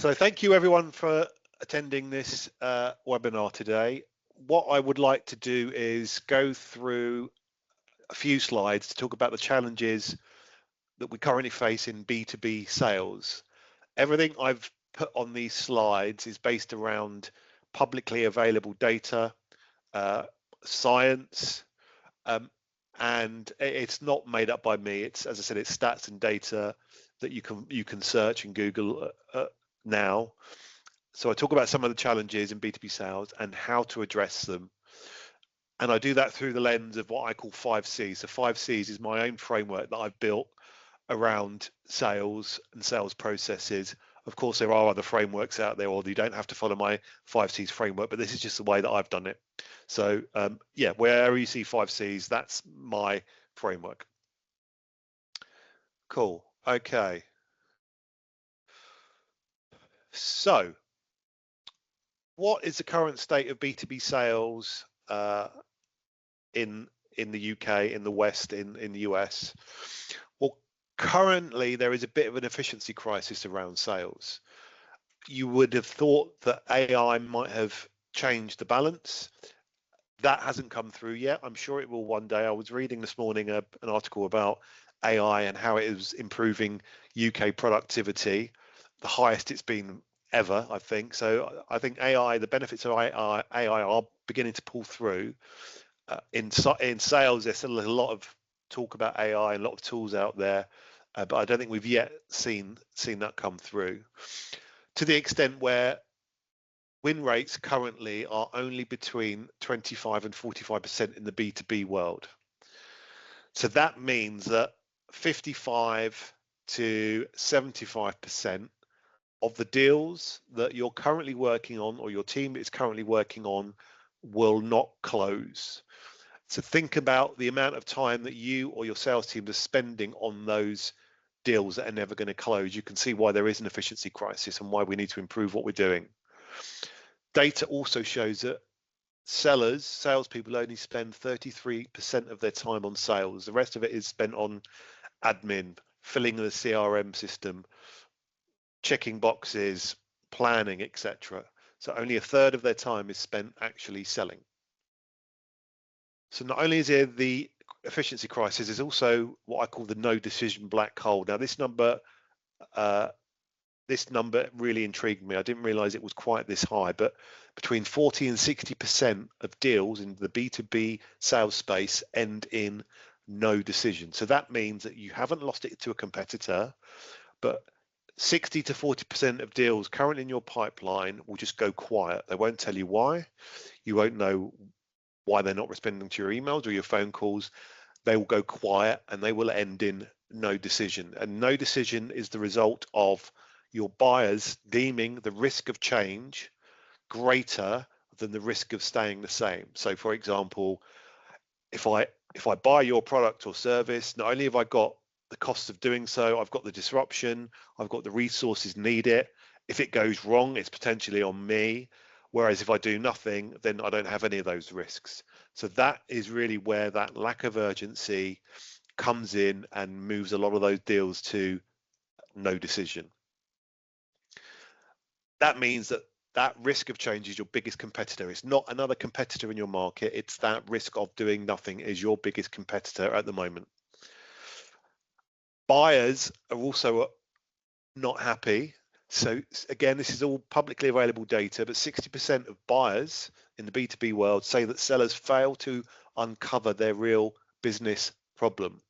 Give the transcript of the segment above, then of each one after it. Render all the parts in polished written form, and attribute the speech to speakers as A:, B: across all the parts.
A: So thank you everyone for attending this webinar today. What I would like to do is go through a few slides to talk about the challenges that we currently face in B2B sales. Everything I've put on these slides is based around publicly available data, science, and it's not made up by me. It's, as I said, it's stats and data that you can search in Google now. So I talk about some of the challenges in B2B sales and how to address them. And I do that through the lens of what I call 5C's. So 5C's is my own framework that I've built around sales and sales processes. Of course, there are other frameworks out there, or you don't have to follow my 5C's framework, but this is just the way that I've done it. So yeah, wherever you see 5C's, that's my framework. Cool. Okay. So what is the current state of B2B sales in the UK, in the West, in the US? Well, currently there is a bit of an efficiency crisis around sales. You would have thought that AI might have changed the balance. That hasn't come through yet. I'm sure it will one day. I was reading this morning an article about AI and how it is improving UK productivity, the highest it's been ever, I think. So I think AI, the benefits of AI are beginning to pull through. In sales, there's still a lot of talk about AI, a lot of tools out there, but I don't think we've yet seen that come through to the extent where win rates currently are only between 25 and 45% in the B2B world. So that means that 55 to 75% of the deals that you're currently working on, or your team is currently working on, will not close. So think about the amount of time that you or your sales team are spending on those deals that are never going to close. You can see why there is an efficiency crisis and why we need to improve what we're doing. Data also shows that salespeople only spend 33% of their time on sales. The rest of it is spent on admin, filling the CRM system, checking boxes, planning, etc. So only a third of their time is spent actually selling. So not only is there the efficiency crisis, there's also what I call the no decision black hole. Now this number really intrigued me. I didn't realize it was quite this high, but between 40 and 60% of deals in the B2B sales space end in no decision. So that means that you haven't lost it to a competitor, but 60 to 40% of deals currently in your pipeline will just go quiet. They won't tell you why. You won't know why they're not responding to your emails or your phone calls. They will go quiet and they will end in no decision. And no decision is the result of your buyers deeming the risk of change greater than the risk of staying the same. So for example, if I buy your product or service, not only have I got the cost of doing so, I've got the disruption, I've got the resources needed. If it goes wrong, it's potentially on me. Whereas if I do nothing, then I don't have any of those risks. So that is really where that lack of urgency comes in and moves a lot of those deals to no decision. That means that that risk of change is your biggest competitor. It's not another competitor in your market. It's that risk of doing nothing is your biggest competitor at the moment. Buyers are also not happy. So again, this is all publicly available data, but 60% of buyers in the B2B world say that sellers fail to uncover their real business problem.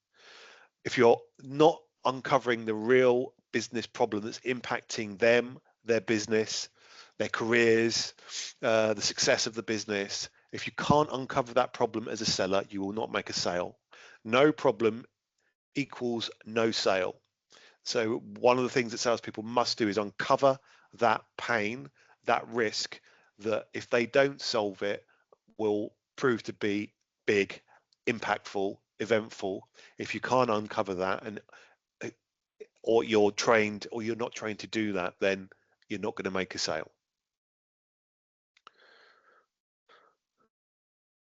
A: If you're not uncovering the real business problem that's impacting them, their business, their careers, the success of the business, if you can't uncover that problem as a seller, you will not make a sale. No problem equals no sale. So one of the things that salespeople must do is uncover that pain, that risk that if they don't solve it will prove to be big, impactful, eventful. If you can't uncover that, and or you're trained or you're not trained to do that, then you're not going to make a sale.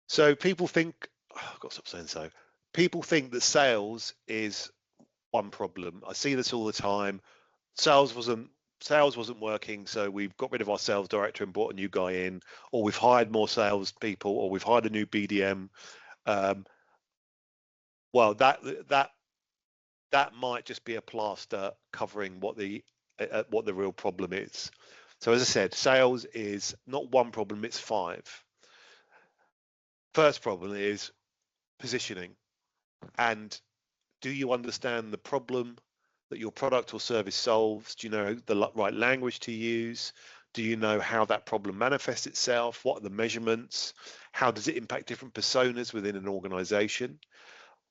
A: So people think, oh, I've got to stop saying so. People think that sales is one problem. I see this all the time. Sales wasn't sales wasn't working, so we've got rid of our sales director and brought a new guy in, or we've hired more sales people, or we've hired a new BDM. Well, that might just be a plaster covering what the real problem is. So as I said, sales is not one problem, it's 5. First problem is positioning. And do you understand the problem that your product or service solves? Do you know the right language to use? Do you know how that problem manifests itself? What are the measurements? How does it impact different personas within an organization?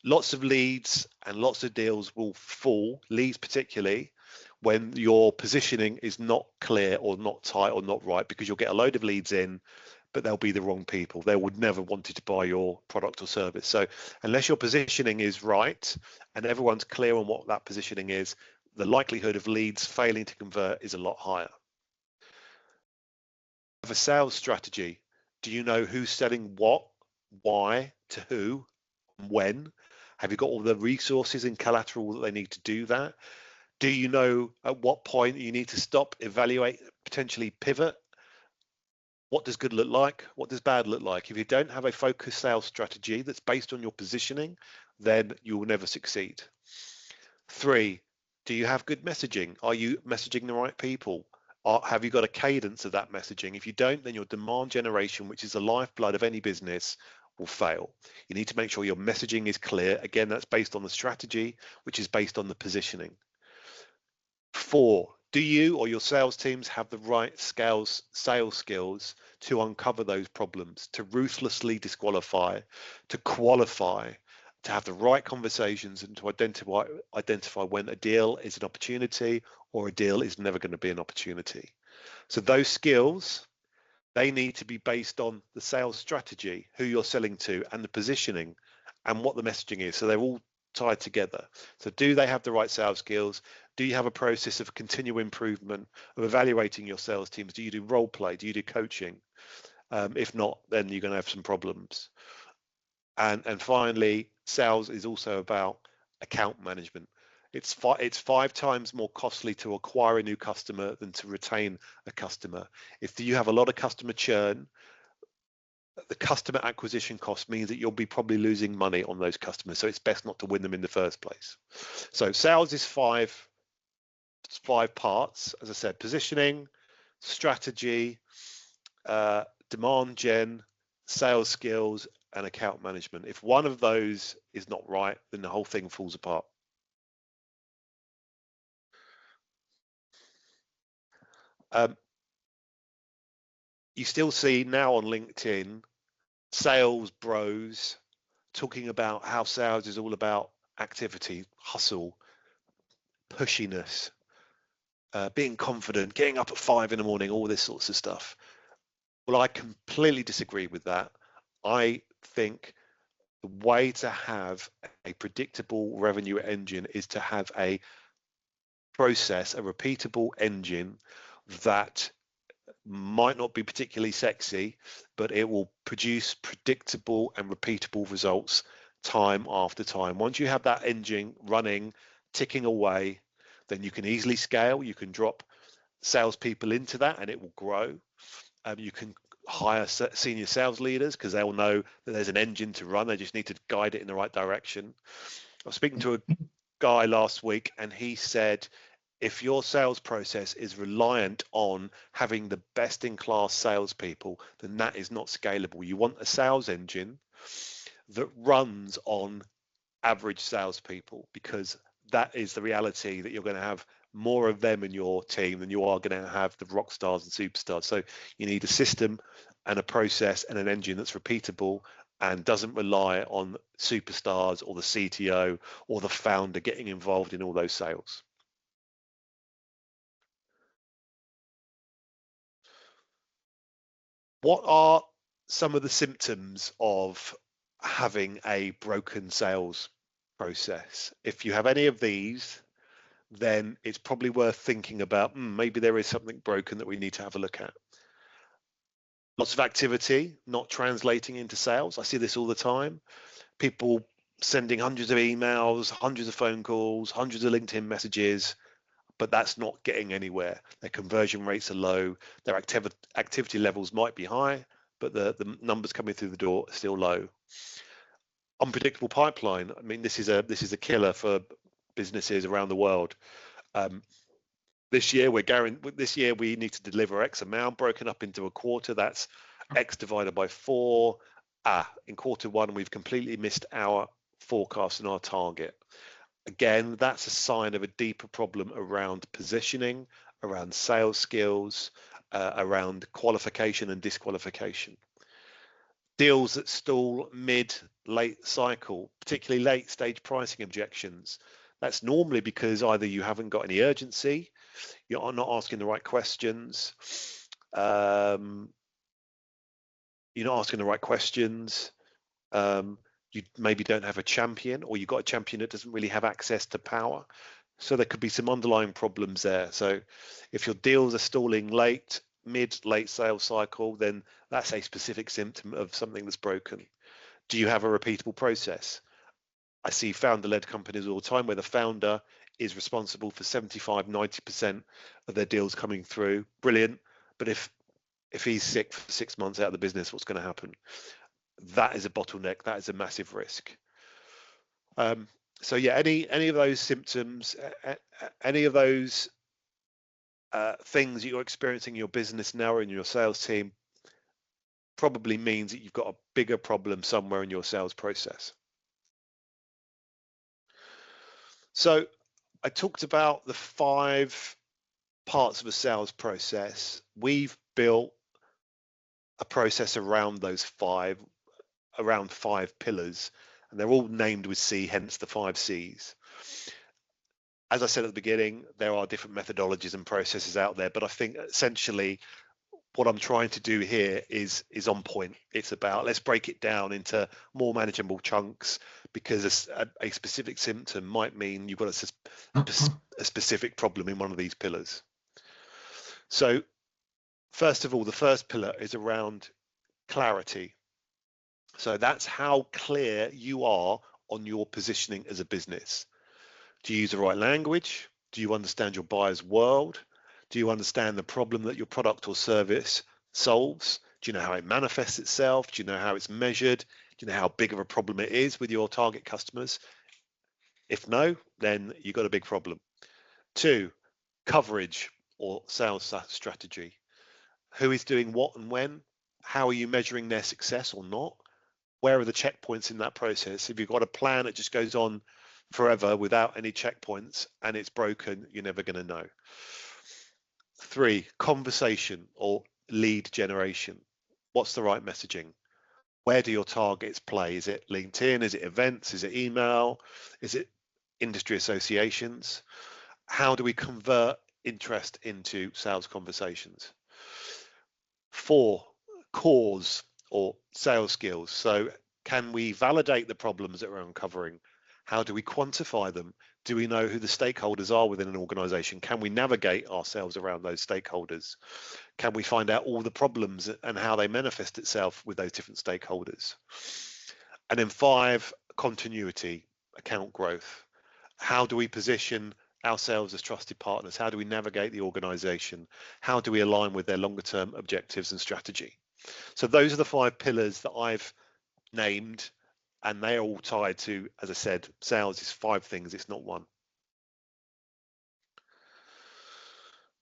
A: Lots of leads and lots of deals will fall, leads particularly, when your positioning is not clear or not tight or not right, because you'll get a load of leads in, but they'll be the wrong people. They would never wanted to buy your product or service. So unless your positioning is right and everyone's clear on what that positioning is, the likelihood of leads failing to convert is a lot higher. Have a sales strategy. Do you know who's selling what, why, to who, when? Have you got all the resources and collateral that they need to do that? Do you know at what point you need to stop, evaluate, potentially pivot? What does good look like? What does bad look like? If you don't have a focused sales strategy that's based on your positioning, then you will never succeed. 3, do you have good messaging? Are you messaging the right people? Have you got a cadence of that messaging? If you don't, then your demand generation, which is the lifeblood of any business, will fail. You need to make sure your messaging is clear. Again, that's based on the strategy, which is based on the positioning. 4, do you or your sales teams have the right sales skills to uncover those problems, to ruthlessly disqualify, to qualify, to have the right conversations, and to identify when a deal is an opportunity or a deal is never going to be an opportunity? So those skills, they need to be based on the sales strategy, who you're selling to, and the positioning and what the messaging is. So they're all tied together. So do they have the right sales skills? Do you have a process of continual improvement, of evaluating your sales teams? Do you do role play? Do you do coaching? If not, then you're going to have some problems. And finally, sales is also about account management. It's 5 times more costly to acquire a new customer than to retain a customer. If you have a lot of customer churn, the customer acquisition cost means that you'll be probably losing money on those customers. So it's best not to win them in the first place. So sales is 5 parts, as I said: positioning, strategy, demand gen, sales skills, and account management. If one of those is not right, then the whole thing falls apart. You still see now on LinkedIn sales bros talking about how sales is all about activity, hustle, pushiness, being confident, getting up at 5 in the morning, all this sorts of stuff. Well, I completely disagree with that. I think the way to have a predictable revenue engine is to have a process, a repeatable engine that might not be particularly sexy, but it will produce predictable and repeatable results time after time. Once you have that engine running, ticking away, then you can easily scale. You can drop salespeople into that and it will grow. You can hire senior sales leaders because they will know that there's an engine to run. They just need to guide it in the right direction. I was speaking to a guy last week and he said, if your sales process is reliant on having the best in class salespeople, then that is not scalable. You want a sales engine that runs on average salespeople, because that is the reality, that you're going to have more of them in your team than you are going to have the rock stars and superstars. So you need a system and a process and an engine that's repeatable and doesn't rely on superstars or the CTO or the founder getting involved in all those sales. What are some of the symptoms of having a broken sales process? If you have any of these, then it's probably worth thinking about, maybe there is something broken that we need to have a look at. Lots of activity, not translating into sales. I see this all the time. People sending hundreds of emails, hundreds of phone calls, hundreds of LinkedIn messages, but that's not getting anywhere. Their conversion rates are low, their activity levels might be high, but the numbers coming through the door are still low. Unpredictable pipeline. I mean, this is a killer for businesses around the world. This year we need to deliver X amount broken up into a quarter. That's X divided by 4. In quarter one, we've completely missed our forecast and our target. Again, that's a sign of a deeper problem around positioning, around sales skills, around qualification and disqualification. Deals that stall mid-late cycle, particularly late stage pricing objections. That's normally because either you haven't got any urgency, you're not asking the right questions, you maybe don't have a champion, or you've got a champion that doesn't really have access to power. So there could be some underlying problems there. So if your deals are stalling mid-late sales cycle, then that's a specific symptom of something that's broken. Do you have a repeatable process? I see founder-led companies all the time where the founder is responsible for 75-90% of their deals coming through. Brilliant. But if he's sick for 6 months out of the business, what's going to happen? That is a bottleneck. That is a massive risk. So yeah, any of those symptoms, any of those things that you're experiencing in your business now or in your sales team probably means that you've got a bigger problem somewhere in your sales process. So I talked about the 5 parts of a sales process. We've built a process around those 5 pillars, and they're all named with C, hence the 5C's. As I said at the beginning, there are different methodologies and processes out there, but I think essentially what I'm trying to do here is on point. It's about, let's break it down into more manageable chunks, because a specific symptom might mean you've got a specific problem in one of these pillars. So first of all, the first pillar is around clarity. So that's how clear you are on your positioning as a business. Do you use the right language? Do you understand your buyer's world? Do you understand the problem that your product or service solves? Do you know how it manifests itself? Do you know how it's measured? Do you know how big of a problem it is with your target customers? If no, then you've got a big problem. 2, coverage or sales strategy. Who is doing what and when? How are you measuring their success or not? Where are the checkpoints in that process? If you've got a plan that just goes on forever without any checkpoints and it's broken, you're never going to know. 3, conversation or lead generation. What's the right messaging? Where do your targets play? Is it LinkedIn? Is it events? Is it email? Is it industry associations? How do we convert interest into sales conversations? 4, cause or sales skills. So can we validate the problems that we're uncovering? How do we quantify them? Do we know who the stakeholders are within an organization? Can we navigate ourselves around those stakeholders? Can we find out all the problems and how they manifest itself with those different stakeholders? And then 5, continuity, account growth. How do we position ourselves as trusted partners? How do we navigate the organization? How do we align with their longer term objectives and strategy? So those are the 5 pillars that I've named, and they are all tied to, as I said, sales is 5 things, it's not 1.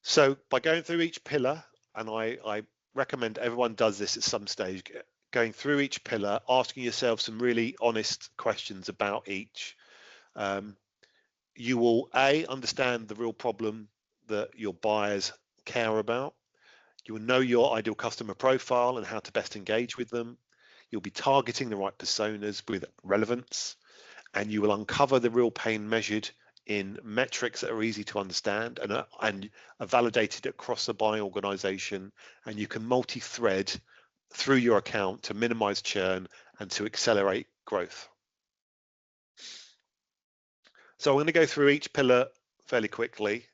A: So by going through each pillar, and I recommend everyone does this at some stage, going through each pillar, asking yourself some really honest questions about each. You will understand the real problem that your buyers care about. You will know your ideal customer profile and how to best engage with them. You'll be targeting the right personas with relevance, and you will uncover the real pain measured in metrics that are easy to understand and are validated across the buying organization, and you can multi-thread through your account to minimize churn and to accelerate growth. So I'm going to go through each pillar fairly quickly.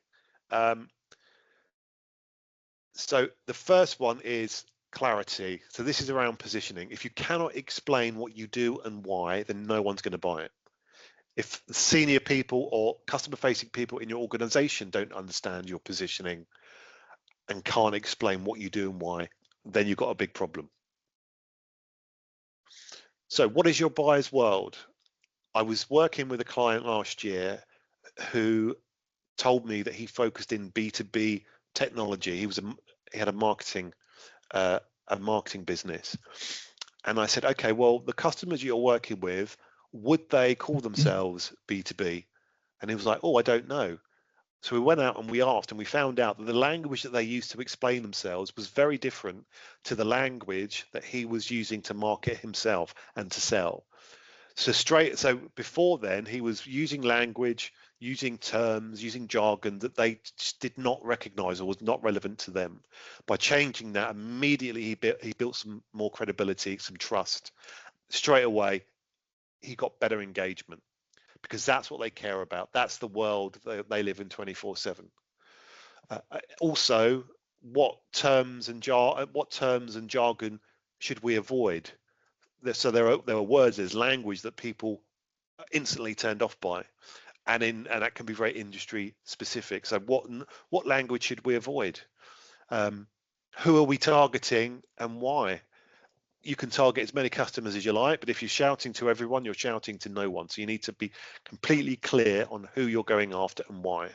A: So the first one is clarity. So this is around positioning. If you cannot explain what you do and why, then no one's going to buy it. If senior people or customer-facing people in your organization don't understand your positioning and can't explain what you do and why, then you've got a big problem. So what is your buyer's world? I was working with a client last year who told me that he focused in B2B technology. He had a marketing business, and I said, okay, well, the customers you're working with, would they call themselves B2B? And he was like, oh, I don't know. So we went out and we asked, and we found out that the language that they used to explain themselves was very different to the language that he was using to market himself and to sell. So before then, he was using language, using terms, using jargon that they just did not recognize or was not relevant to them. By changing that, immediately he built some more credibility, some trust. Straight away, he got better engagement, because that's what they care about. That's the world they live in 24/7. Also, what terms and jargon should we avoid? So there are words, there's language that people are instantly turned off by, and that can be very industry specific. So what language should we avoid? Who are we targeting and why? You can target as many customers as you like, but if you're shouting to everyone, you're shouting to no one. So you need to be completely clear on who you're going after and why.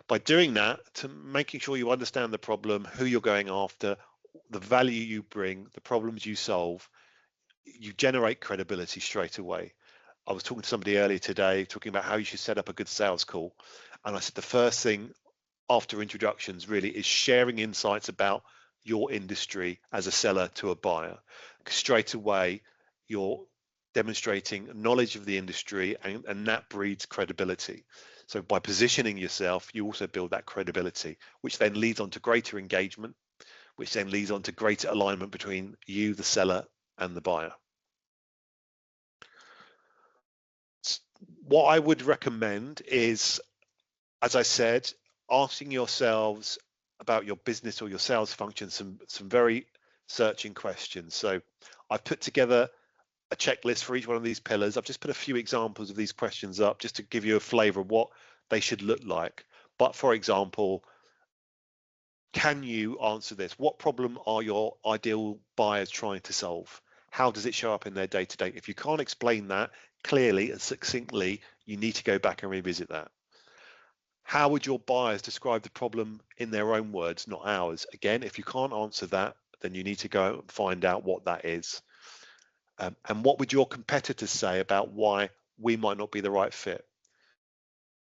A: By doing that, to making sure you understand the problem, who you're going after, the value you bring, the problems you solve, you generate credibility straight away. I was talking to somebody earlier today, talking about how you should set up a good sales call. And I said the first thing after introductions really is sharing insights about your industry as a seller to a buyer. Straight away, you're demonstrating knowledge of the industry, and that breeds credibility. So by positioning yourself, you also build that credibility, which then leads on to greater engagement, which then leads on to greater alignment between you, the seller, and the buyer. What I would recommend is, as I said, asking yourselves about your business or your sales function some very searching questions. So I've put together a checklist for each one of these pillars. I've just put a few examples of these questions up just to give you a flavor of what they should look like. But for example, can you answer this? What problem are your ideal buyers trying to solve? How does it show up in their day-to-day? If you can't explain that clearly and succinctly, you need to go back and revisit that. How would your buyers describe the problem in their own words, not ours? Again, if you can't answer that, then you need to go and find out what that is. And what would your competitors say about why we might not be the right fit?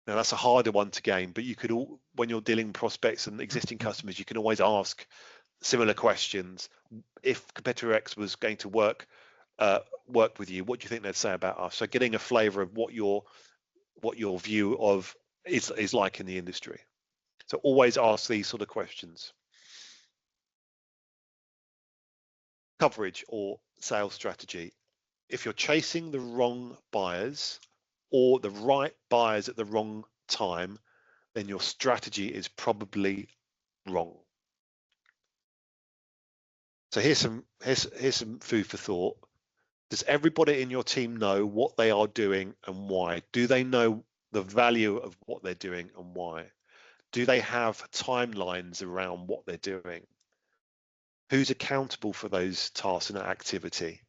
A: Now, that's a harder one to gain, but you could when you're dealing with prospects and existing customers, you can always ask similar questions. If competitor X was going to work with you, what do you think they'd say about us? So getting a flavor of what your view of is like in the industry. So always ask these sort of questions. Coverage or sales strategy. If you're chasing the wrong buyers or the right buyers at the wrong time, then your strategy is probably wrong. So here's some food for thought. Does everybody in your team know what they are doing and why? Do they know the value of what they're doing and why? Do they have timelines around what they're doing? Who's accountable for those tasks and that activity?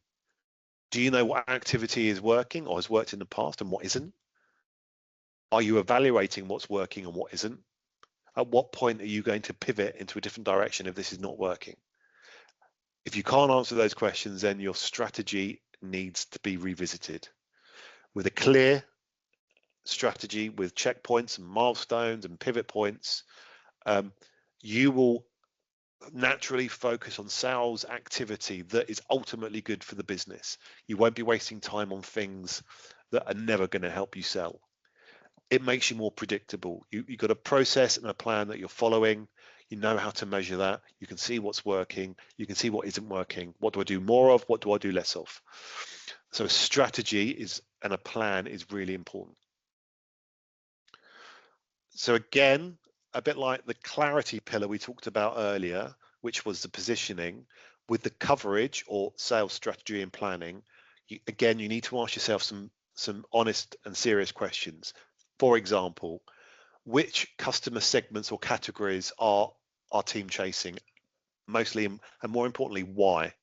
A: Do you know what activity is working or has worked in the past and what isn't? Are you evaluating what's working and what isn't? At what point are you going to pivot into a different direction if this is not working? If you can't answer those questions, then your strategy needs to be revisited. With a clear strategy, with checkpoints and milestones and pivot points, you will naturally focus on sales activity that is ultimately good for the business. You won't be wasting time on things that are never going to help you sell. It makes you more predictable. You've got a process and a plan that you're following. You know how to measure that. You can see what's working. You can see what isn't working. What do I do more of? What do I do less of? So a strategy and a plan is really important. So again, a bit like the clarity pillar we talked about earlier, which was the positioning, with the coverage or sales strategy and planning, you need to ask yourself some some honest and serious questions. For example, which customer segments or categories are our team chasing mostly, and more importantly, why?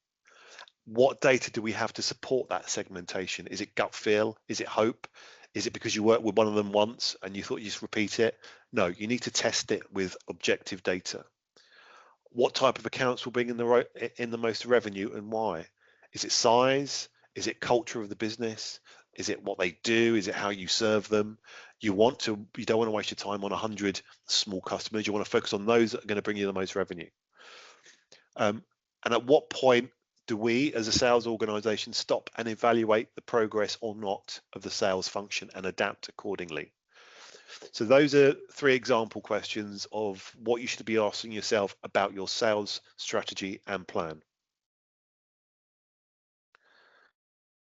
A: What data do we have to support that segmentation? Is it gut feel? Is it hope? Is it because you worked with one of them once and you thought you just repeat it? No, you need to test it with objective data. What type of accounts will bring in the most revenue and why? Is it size? Is it culture of the business? Is it what they do? Is it how you serve them? You don't want to waste your time on 100 small customers. You want to focus on those that are going to bring you the most revenue. And at what point do we as a sales organization stop and evaluate the progress or not of the sales function and adapt accordingly? So those are 3 example questions of what you should be asking yourself about your sales strategy and plan.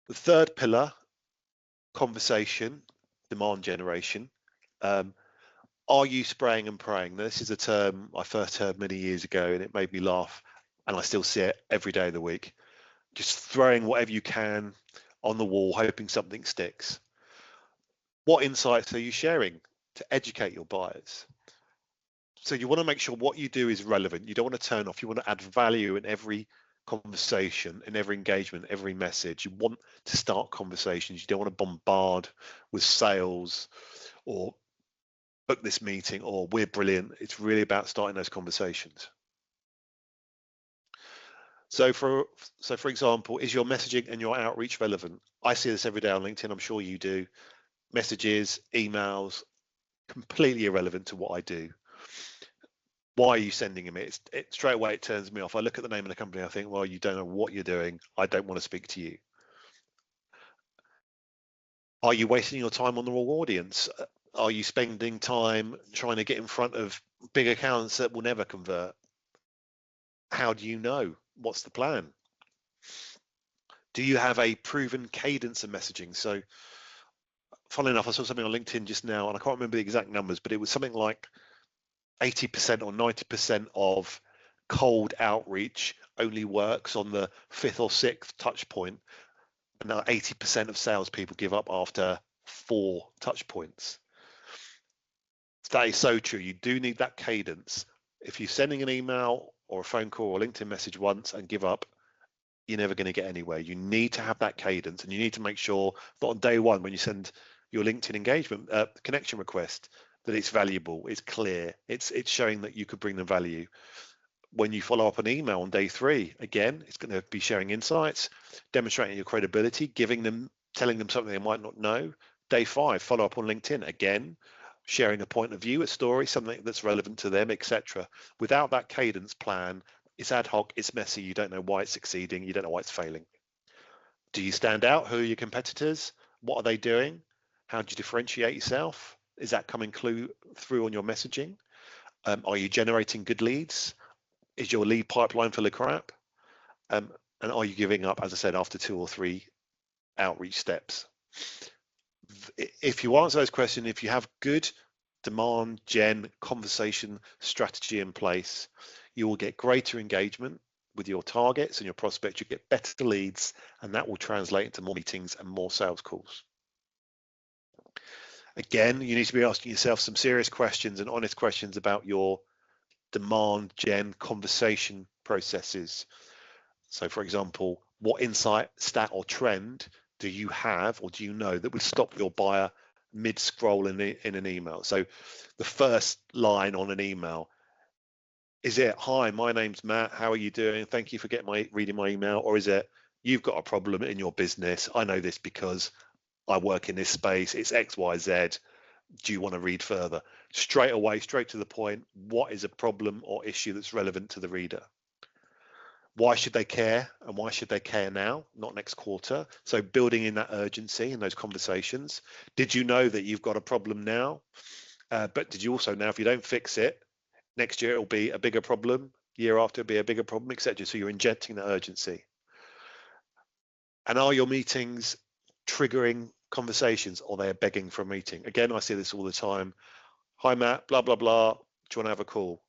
A: The third pillar, conversation, demand generation. Are you spraying and praying? Now, this is a term I first heard many years ago and it made me laugh, and I still see it every day of the week. Just throwing whatever you can on the wall, hoping something sticks. What insights are you sharing to educate your buyers? So you want to make sure what you do is relevant. You don't want to turn off. You want to add value in every conversation, in every engagement, every message. You want to start conversations. You don't want to bombard with sales or book this meeting or we're brilliant. It's really about starting those conversations. So for example, is your messaging and your outreach relevant? I see this every day on LinkedIn. I'm sure you do. Messages, emails, completely irrelevant to what I do. Why are you sending them? It straight away it turns me off. I look at the name of the company. I think, well, you don't know what you're doing. I don't want to speak to you. Are you wasting your time on the wrong audience? Are you spending time trying to get in front of big accounts that will never convert? How do you know? What's the plan? Do you have a proven cadence of messaging? So, funnily enough, I saw something on LinkedIn just now, and I can't remember the exact numbers, but it was something like 80% or 90% of cold outreach only works on the 5th or 6th touch point. And now 80% of salespeople give up after 4 touch points. That is so true. You do need that cadence. If you're sending an email or a phone call or a LinkedIn message once and give up, you're never going to get anywhere. You need to have that cadence, and you need to make sure that on day one, when you send your LinkedIn engagement connection request, that it's valuable, it's clear, it's showing that you could bring them value. When you follow up an email on day 3, again, it's going to be sharing insights, demonstrating your credibility, telling them something they might not know. Day 5, follow up on LinkedIn, again, sharing a point of view, a story, something that's relevant to them, etc. Without that cadence plan, it's ad hoc, it's messy, you don't know why it's succeeding, you don't know why it's failing. Do you stand out? Who are your competitors? What are they doing? How do you differentiate yourself? Is that coming through on your messaging? Are you generating good leads? Is your lead pipeline full of crap? And are you giving up, as I said, after 2 or 3 outreach steps? If you answer those questions, if you have good demand gen conversation strategy in place, you will get greater engagement with your targets and your prospects. You get better leads, and that will translate into more meetings and more sales calls. Again, you need to be asking yourself some serious questions and honest questions about your demand gen conversation processes. So, for example, what insight, stat, or trend do you have, or do you know, that would stop your buyer mid-scroll in an email? So the first line on an email, is it, "Hi, my name's Matt, how are you doing? Thank you for reading my email." Or is it, "You've got a problem in your business. I know this because I work in this space. It's XYZ. Do you want to read further?" Straight away, straight to the point. What is a problem or issue that's relevant to the reader? Why should they care, and why should they care now, not next quarter? So building in that urgency in those conversations. Did you know that you've got a problem now? But did you also know if you don't fix it, next year it'll be a bigger problem, year after it'll be a bigger problem, etc. So you're injecting that urgency. And are your meetings triggering conversations, or they are begging for a meeting? Again, I see this all the time. "Hi, Matt, blah, blah, blah. Do you want to have a call?"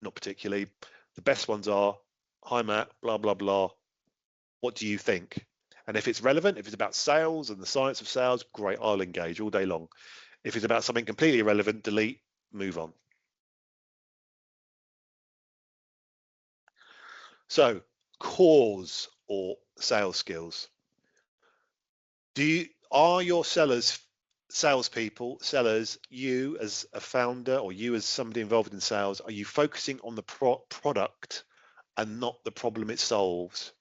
A: Not particularly. The best ones are, "Hi, Matt, blah, blah, blah. What do you think?" And if it's relevant, if it's about sales and the science of sales, great, I'll engage all day long. If it's about something completely irrelevant, delete, move on. So, cores or sales skills. Are your salespeople, sellers, you as a founder or you as somebody involved in sales, are you focusing on the product and not the problem it solves?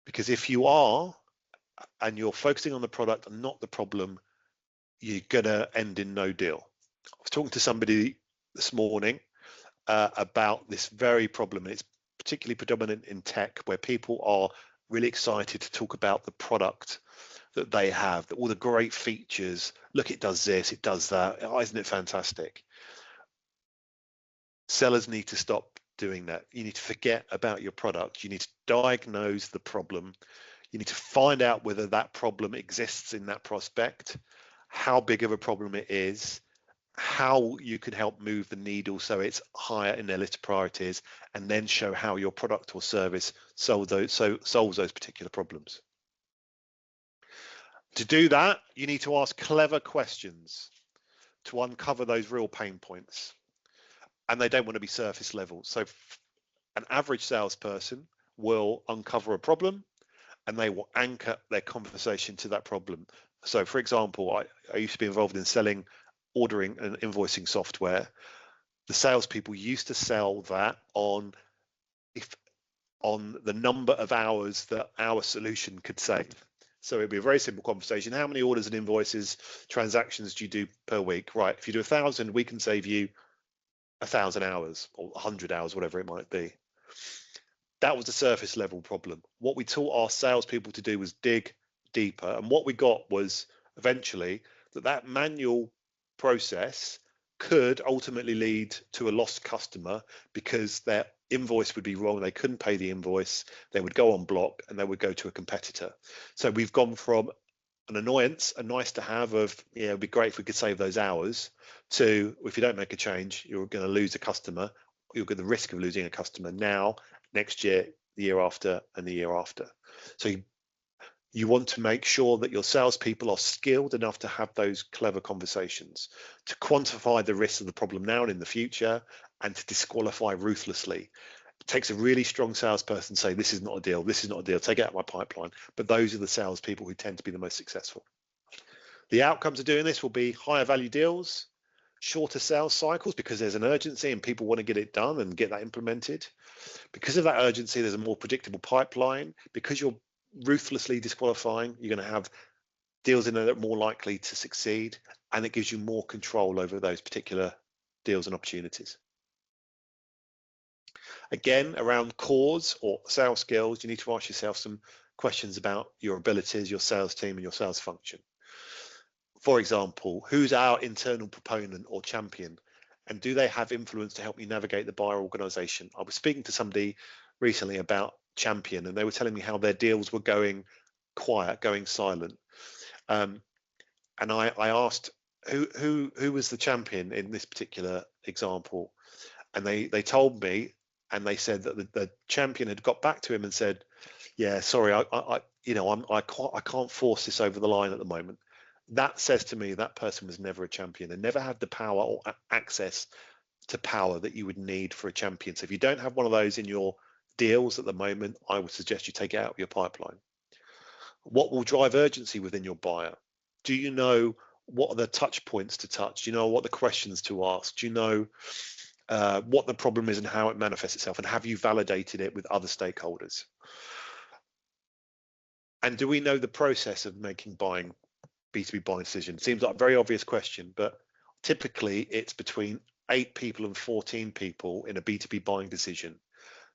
A: Because if you are, and you're focusing on the product and not the problem, you're gonna end in no deal. I was talking to somebody this morning about this very problem. It's particularly predominant in tech, where people are really excited to talk about the product that they have, that all the great features. Look, it does this, it does that. Oh, isn't it fantastic? Sellers need to stop doing that. You need to forget about your product. You need to diagnose the problem. You need to find out whether that problem exists in that prospect, how big of a problem it is, how you can help move the needle so it's higher in their list of priorities, and then show how your product or service solves those particular problems. To do that, you need to ask clever questions to uncover those real pain points, and they don't want to be surface level. So an average salesperson will uncover a problem and they will anchor their conversation to that problem. So for example, I used to be involved in selling ordering and invoicing software. The salespeople used to sell that on the number of hours that our solution could save. So it'd be a very simple conversation. How many orders and invoices, transactions do you do per week? Right, if you do 1,000, we can save you 1,000 hours or 100 hours, whatever it might be. That was the surface level problem. What we taught our salespeople to do was dig deeper. And what we got was eventually that manual process could ultimately lead to a lost customer, because their invoice would be wrong. They couldn't pay the invoice. They would go on block and they would go to a competitor. So we've gone from an annoyance, a nice to have of, yeah, it'd be great if we could save those hours, to if you don't make a change, you're going to lose a customer. You're at the risk of losing a customer now, next year, the year after, and the year after. So you want to make sure that your salespeople are skilled enough to have those clever conversations, to quantify the risks of the problem now and in the future, and to disqualify ruthlessly. It takes a really strong salesperson to say, this is not a deal, this is not a deal, take it out of my pipeline. But those are the salespeople who tend to be the most successful. The outcomes of doing this will be higher value deals, shorter sales cycles, because there's an urgency and people want to get it done and get that implemented. Because of that urgency, there's a more predictable pipeline. Because you're ruthlessly disqualifying, you're going to have deals in there that are more likely to succeed, and it gives you more control over those particular deals and opportunities. Again, around cores or sales skills, you need to ask yourself some questions about your abilities, your sales team, and your sales function. For example, who's our internal proponent or champion, and do they have influence to help you navigate the buyer organization? I was speaking to somebody recently about champion, and they were telling me how their deals were going quiet, going silent. And I asked who was the champion in this particular example, and they told me, and they said that the champion had got back to him and said, yeah, sorry, I can't force this over the line at the moment. That says to me that person was never a champion and never had the power or access to power that you would need for a champion. So if you don't have one of those in your deals at the moment, I would suggest you take it out of your pipeline. What will drive urgency within your buyer? Do you know what are the touch points to touch? Do you know what the questions to ask? Do you know what the problem is and how it manifests itself? And have you validated it with other stakeholders? And do we know the process of making B2B buying decision? Seems like a very obvious question, but typically it's between 8 people and 14 people in a B2B buying decision.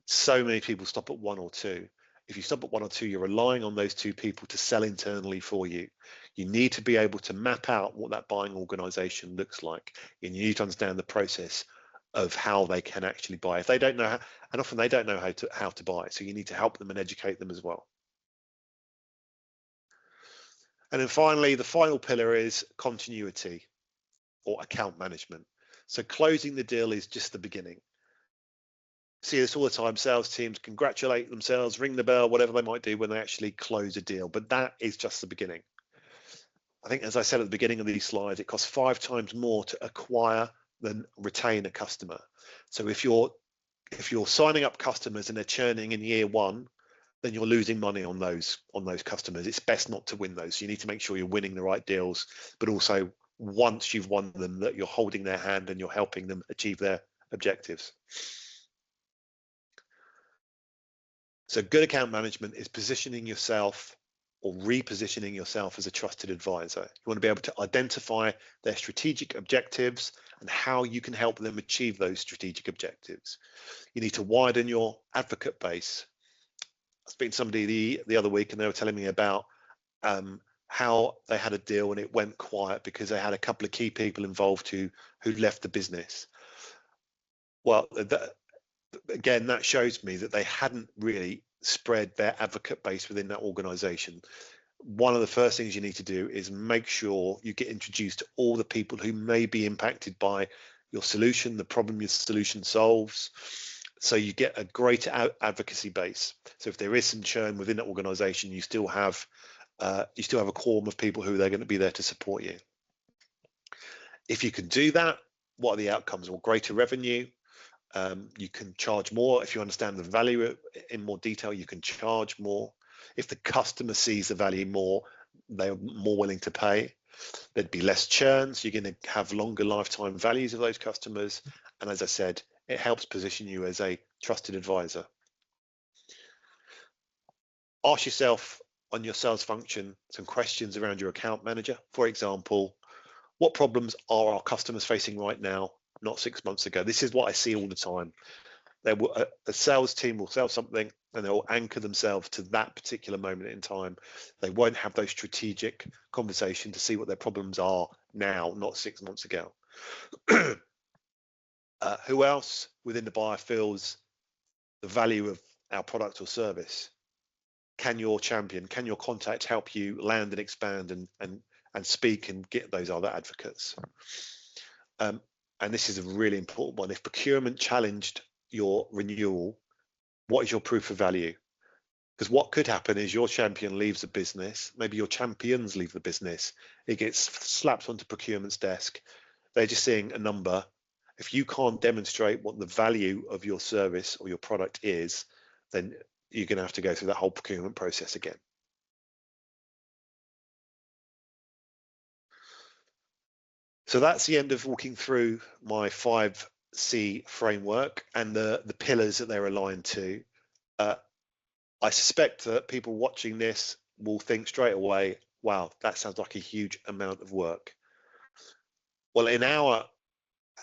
A: So many people stop at 1 or 2. If you stop at 1 or 2, you're relying on those 2 people to sell internally for you. You need to be able to map out what that buying organization looks like, and you need to understand the process of how they can actually buy. If they don't know how, and often they don't know how to buy, so you need to help them and educate them as well. And then finally, the final pillar is continuity or account management. So closing the deal is just the beginning. See this all the time. Sales teams congratulate themselves, ring the bell, whatever they might do when they actually close a deal. But that is just the beginning. I think, as I said at the beginning of these slides, it costs 5 times more to acquire than retain a customer. So if you're signing up customers and they're churning in year 1, then you're losing money on those customers. It's best not to win those. You need to make sure you're winning the right deals, but also once you've won them, that you're holding their hand and you're helping them achieve their objectives. So good account management is positioning yourself or repositioning yourself as a trusted advisor. You want to be able to identify their strategic objectives and how you can help them achieve those strategic objectives. You need to widen your advocate base. I was speaking to somebody the other week and they were telling me about how they had a deal and it went quiet because they had a couple of key people involved who left the business. Well, again, that shows me that they hadn't really spread their advocate base within that organization. One of the first things you need to do is make sure you get introduced to all the people who may be impacted by your solution, the problem your solution solves, so you get a greater advocacy base. So if there is some churn within that organization, you still have a quorum of people who they're going to be there to support you. If you can do that, what are the outcomes? Well, greater revenue. You can charge more. If you understand the value in more detail, you can charge more. If the customer sees the value more, they're more willing to pay. There'd be less churn, so you're going to have longer lifetime values of those customers. And as I said, it helps position you as a trusted advisor. Ask yourself on your sales function some questions around your account manager. For example, what problems are our customers facing right now, not 6 months ago? This is what I see all the time. A sales team will sell something and they'll anchor themselves to that particular moment in time. They won't have those strategic conversations to see what their problems are now, not 6 months ago. Who else within the buyer feels the value of our product or service? Can your champion, can your contact help you land and expand and speak and get those other advocates? And this is a really important one. If procurement challenged your renewal, what is your proof of value? Because what could happen is your champion leaves the business, maybe your champions leave the business, it gets slapped onto procurement's desk. They're just seeing a number. If you can't demonstrate what the value of your service or your product is, then you're going to have to go through that whole procurement process again. So that's the end of walking through my 5C framework and the pillars that they're aligned to. I suspect that people watching this will think straight away, wow, that sounds like a huge amount of work. Well,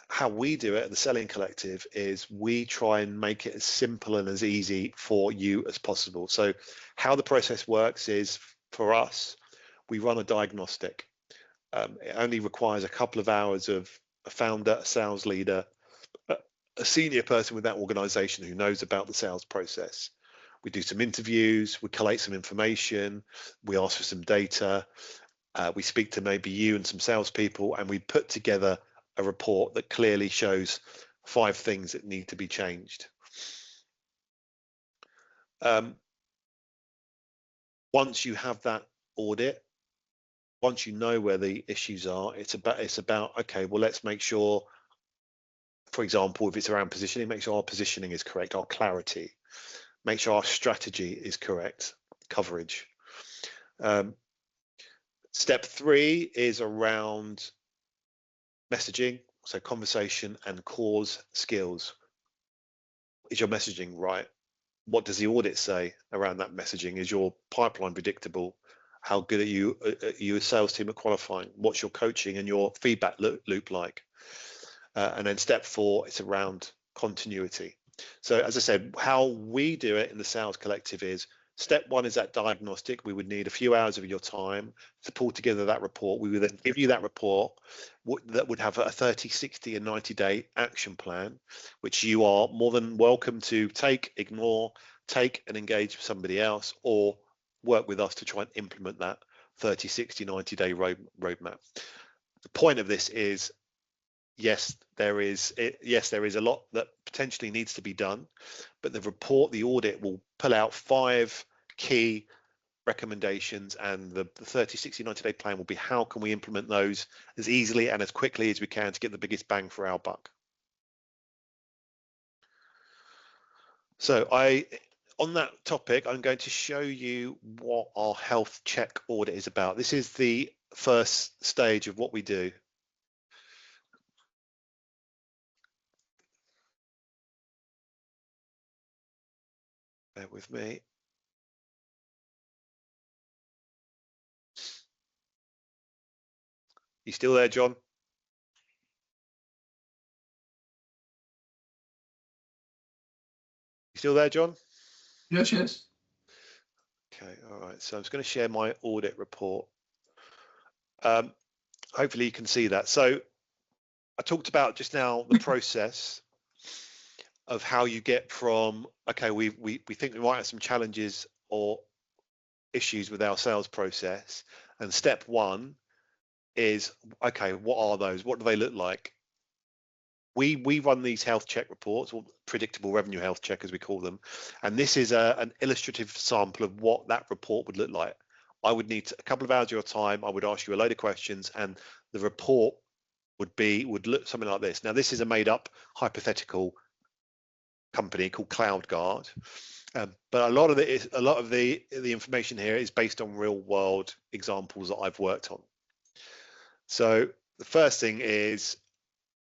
A: how we do it at the Selling Collective is we try and make it as simple and as easy for you as possible. So how the process works is, for us, we run a diagnostic. It only requires a couple of hours of a founder, a sales leader, a senior person with that organization who knows about the sales process. We do some interviews, we collate some information, we ask for some data, we speak to maybe you and some salespeople, and we put together a report that clearly shows 5 things that need to be changed. Once you have that audit, once you know where the issues are, it's about okay, well, let's make sure, for example, if it's around positioning, make sure our positioning is correct, our clarity, make sure our strategy is correct, coverage. Step 3 is around messaging, so conversation and cause skills. Is your messaging right? What does the audit say around that messaging? Is your pipeline predictable? How good are you a sales team at qualifying? What's your coaching and your feedback loop like? And then step 4, it's around continuity. So as I said, how we do it in the Sales Collective is step 1 is that diagnostic. We would need a few hours of your time to pull together that report. We would then give you that report that would have a 30, 60 and 90-day action plan, which you are more than welcome to take, ignore, take and engage with somebody else, or work with us to try and implement that 30, 60, 90-day roadmap. The point of this is yes, there is a lot that potentially needs to be done, but the report, the audit will pull out 5 key recommendations, and the 30, 60, 90-day plan will be how can we implement those as easily and as quickly as we can to get the biggest bang for our buck. So on that topic, I'm going to show you what our health check audit is about. This is the first stage of what we do. Bear with me. You still there, John? You still there, John?
B: Yes, yes.
A: Okay, all right. So I'm just going to share my audit report. Hopefully you can see that. So I talked about just now the process of how you get from, okay, we think we might have some challenges or issues with our sales process, and step one is, okay, what are those? What do they look like? We run these health check reports, or predictable revenue health check as we call them, and this is an illustrative sample of what that report would look like. I would need a couple of hours of your time. I would ask you a load of questions, and the report would look something like this. Now, this is a made-up hypothetical company called CloudGuard, but a lot of the information here is based on real-world examples that I've worked on. So the first thing is,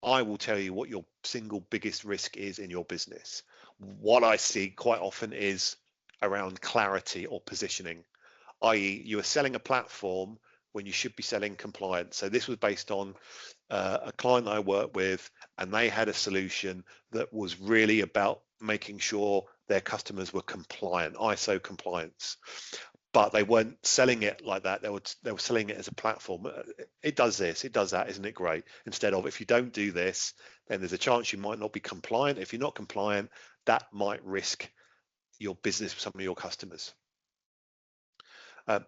A: I will tell you what your single biggest risk is in your business. What I see quite often is around clarity or positioning, i.e. you are selling a platform when you should be selling compliance. So this was based on a client I worked with, and they had a solution that was really about making sure their customers were compliant, ISO compliance. But they weren't selling it like that. They were selling it as a platform. It does this, it does that, isn't it great? Instead of, if you don't do this, then there's a chance you might not be compliant. If you're not compliant, that might risk your business with some of your customers.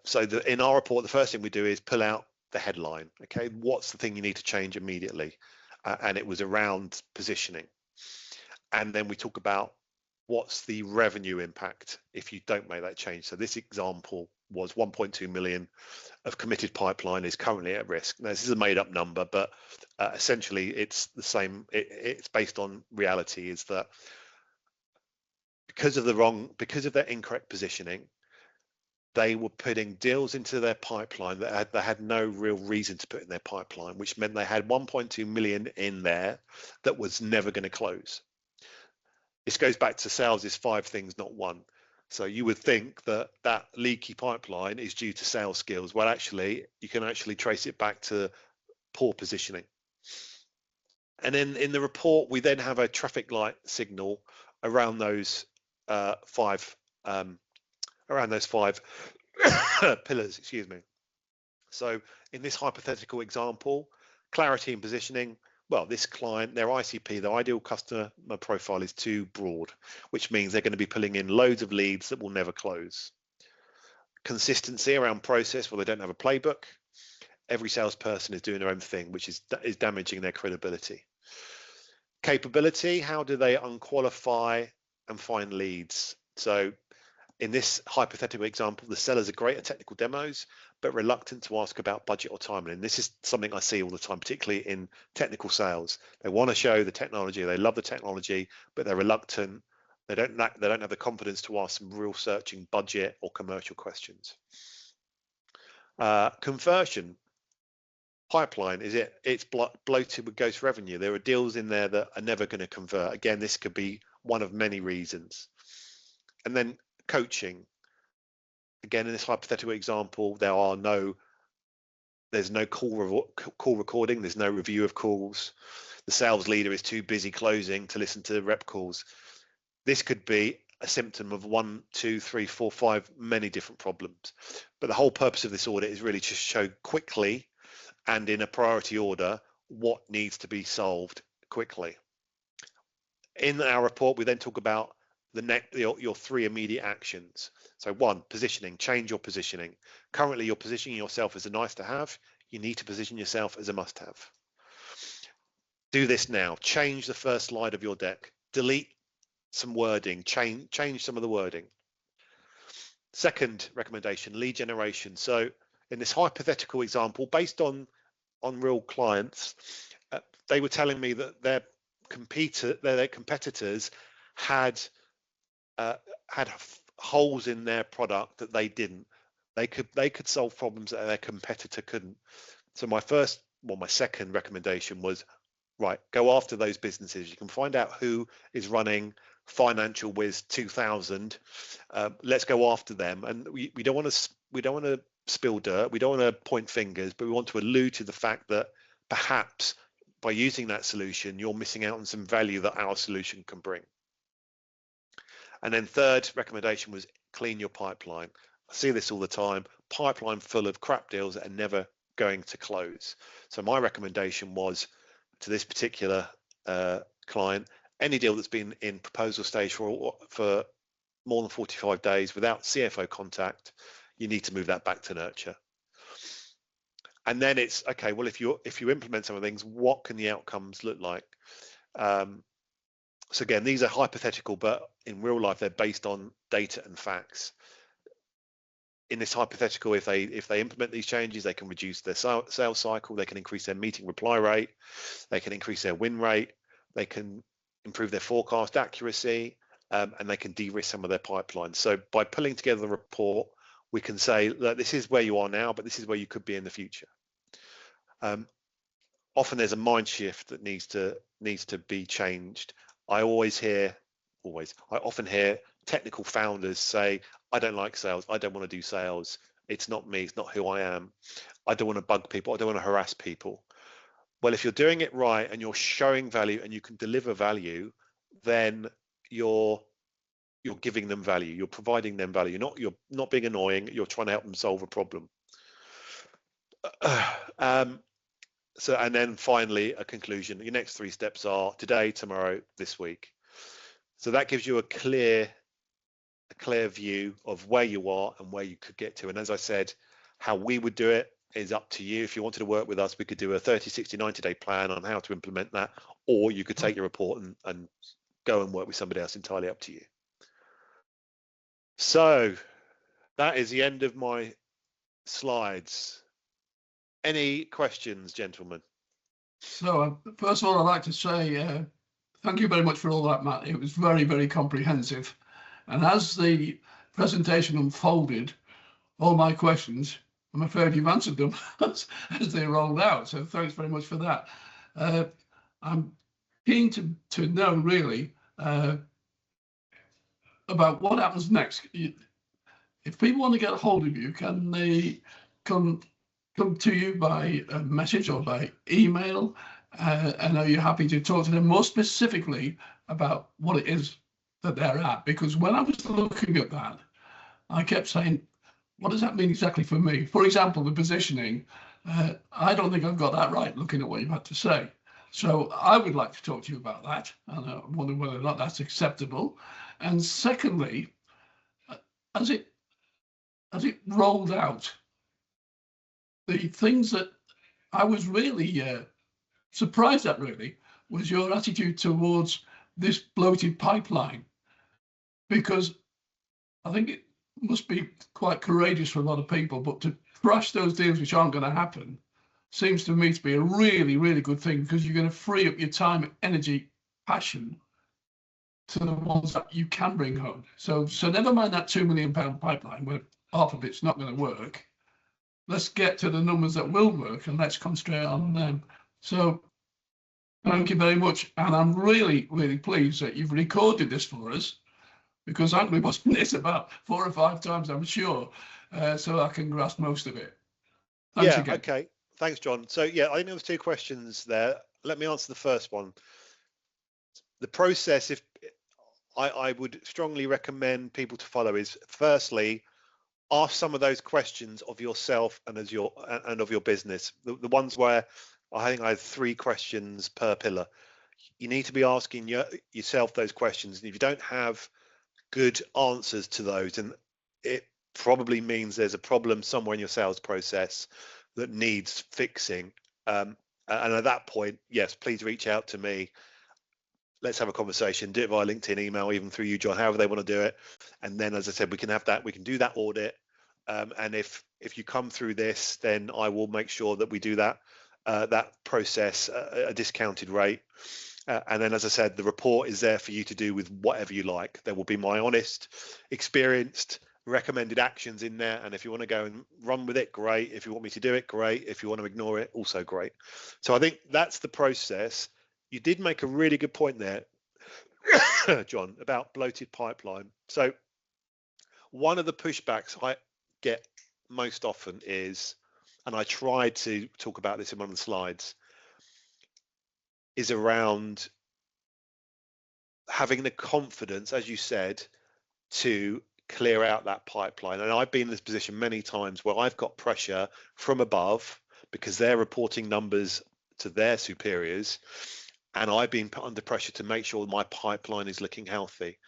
A: So in our report, the first thing we do is pull out the headline. Okay, what's the thing you need to change immediately? And it was around positioning. And then we talk about what's the revenue impact if you don't make that change. So this example was 1.2 million of committed pipeline is currently at risk. Now, this is a made up number, but essentially it's the same. It's based on reality, is that because of their incorrect positioning, they were putting deals into their pipeline that they had no real reason to put in their pipeline, which meant they had 1.2 million in there that was never going to close. This goes back to sales is 5 things, not 1. So you would think that that leaky pipeline is due to sales skills. Well, actually, you can actually trace it back to poor positioning. And then in the report, we then have a traffic light signal around those 5 pillars, excuse me. So in this hypothetical example, clarity and positioning, well, this client, their ICP, their ideal customer profile is too broad, which means they're going to be pulling in loads of leads that will never close. Consistency around process, well, they don't have a playbook. Every salesperson is doing their own thing, which is damaging their credibility. Capability, how do they unqualify and find leads? So in this hypothetical example, the sellers are great at technical demos, but reluctant to ask about budget or timing. And this is something I see all the time, particularly in technical sales. They want to show the technology, they love the technology, but they're reluctant. They don't have the confidence to ask some real searching budget or commercial questions. Conversion pipeline, it's bloated with ghost revenue. There are deals in there that are never going to convert. Again, this could be one of many reasons. And then coaching. Again, in this hypothetical example, there's no call recording, there's no review of calls. The sales leader is too busy closing to listen to the rep calls. This could be a symptom of 1, 2, 3, 4, 5, many different problems. But the whole purpose of this audit is really to show quickly and in a priority order what needs to be solved quickly. In our report, we then talk about your 3 immediate actions. So 1, positioning, change your positioning. Currently, you're positioning yourself as a nice to have. You need to position yourself as a must have. Do this now. Change the first slide of your deck. Delete some wording. Change some of the wording. Second recommendation, lead generation. So in this hypothetical example, based on real clients, they were telling me that their competitors had holes in their product that they didn't. They could solve problems that their competitor couldn't. So my second recommendation was, right, go after those businesses. You can find out who is running Financial Whiz 2000. Let's go after them. And we don't want to spill dirt. We don't want to point fingers, but we want to allude to the fact that perhaps by using that solution, you're missing out on some value that our solution can bring. And then third recommendation was clean your pipeline. I see this all the time. Pipeline full of crap deals that are never going to close. So my recommendation was to this particular client, any deal that's been in proposal stage for more than 45 days without CFO contact, you need to move that back to nurture. And then it's okay, well, if you implement some of the things, what can the outcomes look like? So again, these are hypothetical, but in real life, they're based on data and facts. In this hypothetical, if they implement these changes, they can reduce their sales cycle, they can increase their meeting reply rate, they can increase their win rate, they can improve their forecast accuracy, and they can de-risk some of their pipelines. So by pulling together the report, we can say that this is where you are now, but this is where you could be in the future. Often there's a mind shift that needs to be changed. I often hear technical founders say, I don't like sales. I don't want to do sales. It's not me. It's not who I am. I don't want to bug people. I don't want to harass people. Well, if you're doing it right and you're showing value and you can deliver value, then you're giving them value. You're providing them value. You're not being annoying. You're trying to help them solve a problem. So, and then finally, a conclusion. Your next 3 steps are today, tomorrow, this week. So that gives you a clear view of where you are and where you could get to. And as I said, how we would do it is up to you. If you wanted to work with us, we could do a 30, 60, 90-day plan on how to implement that, or you could take your report and go and work with somebody else, entirely up to you. So that is the end of my slides. Any questions, gentlemen?
B: So first of all, I'd like to say thank you very much for all that, Matt. It was very, very comprehensive. And as the presentation unfolded, all my questions, I'm afraid you've answered them as they rolled out. So thanks very much for that. I'm keen to know really about what happens next. If people want to get a hold of you, can they come to you by a message or by email? And are you happy to talk to them more specifically about what it is that they're at? Because when I was looking at that, I kept saying, what does that mean exactly for me? For example, the positioning, I don't think I've got that right looking at what you've had to say. So I would like to talk to you about that. And I wonder whether or not that's acceptable. And secondly, as it rolled out, the things that I was really surprised at really was your attitude towards this bloated pipeline, because I think it must be quite courageous for a lot of people, but to crush those deals which aren't going to happen seems to me to be a really, really good thing, because you're going to free up your time, energy, passion to the ones that you can bring home. So never mind that £2 million pipeline where half of it's not going to work. Let's get to the numbers that will work and let's concentrate on them. So thank you very much. And I'm really, really pleased that you've recorded this for us, because I'm going to be watching this about 4 or 5 times, I'm sure, so I can grasp most of it. Thanks again.
A: Okay. Thanks, John. So yeah, I think there was 2 questions there. Let me answer the first one. The process, if I would strongly recommend people to follow, is firstly, ask some of those questions of yourself and of your business. The ones where I think I have 3 questions per pillar. You need to be asking yourself those questions. And if you don't have good answers to those, and it probably means there's a problem somewhere in your sales process that needs fixing. And And at that point, yes, please reach out to me. Let's have a conversation. Do it via LinkedIn, email, even through you, John, however they want to do it. And then, as I said, we can have that. We can do that audit. And if you come through this, then I will make sure that we do that process at a discounted rate. And then, as I said, the report is there for you to do with whatever you like. There will be my honest, experienced, recommended actions in there. And if you want to go and run with it, great. If you want me to do it, great. If you want to ignore it, also great. So I think that's the process. You did make a really good point there, John, about bloated pipeline. So one of the pushbacks I get most often is, and I tried to talk about this in one of the slides, is around having the confidence, as you said, to clear out that pipeline. And I've been in this position many times where I've got pressure from above because they're reporting numbers to their superiors, and I've been put under pressure to make sure my pipeline is looking healthy.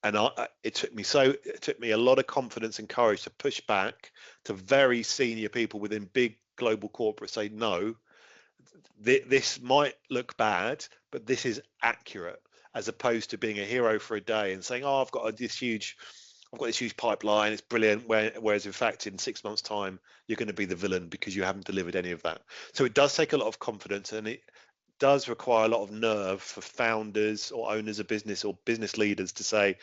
A: And it took me a lot of confidence and courage to push back to very senior people within big global corporates, say, no, this might look bad, but this is accurate, as opposed to being a hero for a day and saying, oh, I've got this huge pipeline, it's brilliant, whereas in fact in 6 months time you're going to be the villain because you haven't delivered any of that. So it does take a lot of confidence, and it does require a lot of nerve for founders or owners of business or business leaders to say,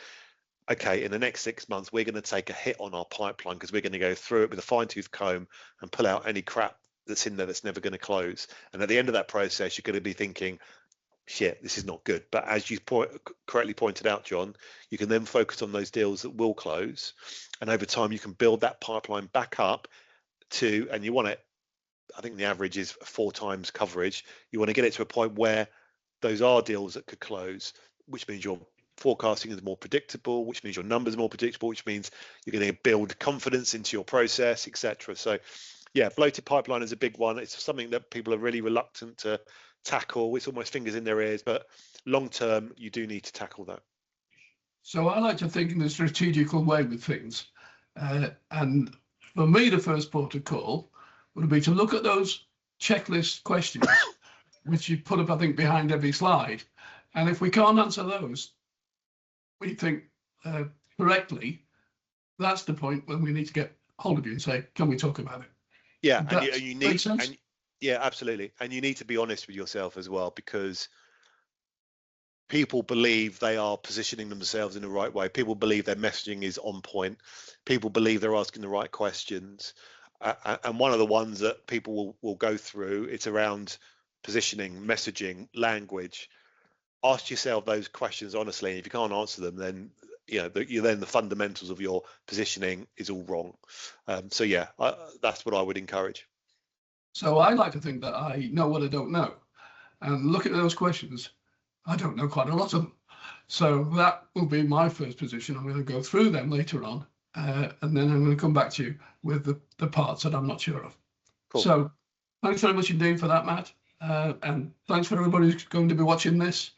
A: okay, in the next 6 months we're going to take a hit on our pipeline because we're going to go through it with a fine-tooth comb and pull out any crap that's in there that's never going to close. And at the end of that process you're going to be thinking, shit, this is not good. But as you correctly pointed out, John, you can then focus on those deals that will close, and over time you can build that pipeline back up to, and you want it, I think the average is 4 times coverage. You want to get it to a point where those are deals that could close, which means your forecasting is more predictable, which means your numbers are more predictable, which means you're going to build confidence into your process, etc. So yeah, bloated pipeline is a big one. It's something that people are really reluctant to tackle. It's almost fingers in their ears, but long term you do need to tackle that.
B: So I like to think in a strategical way with things, and for me the first port of call would be to look at those checklist questions which you put up, I think, behind every slide, and if we can't answer those, we think correctly, that's the point when we need to get hold of you and say, can we talk about it?
A: Yeah, and you need, and yeah, absolutely. And you need to be honest with yourself as well, because people believe they are positioning themselves in the right way. People believe their messaging is on point. People believe they're asking the right questions. And one of the ones that people will go through, it's around positioning, messaging, language. Ask yourself those questions honestly. And if you can't answer them, then then the fundamentals of your positioning is all wrong. So yeah, that's what I would encourage.
B: So I like to think that I know what I don't know, and look at those questions. I don't know quite a lot of them. So that will be my first position. I'm going to go through them later on, and then I'm going to come back to you with the parts that I'm not sure of. Cool. So thanks very much indeed for that, Matt. And thanks for everybody who's going to be watching this.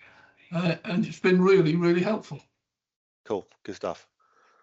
B: And it's been really, really helpful.
A: Cool. Good stuff.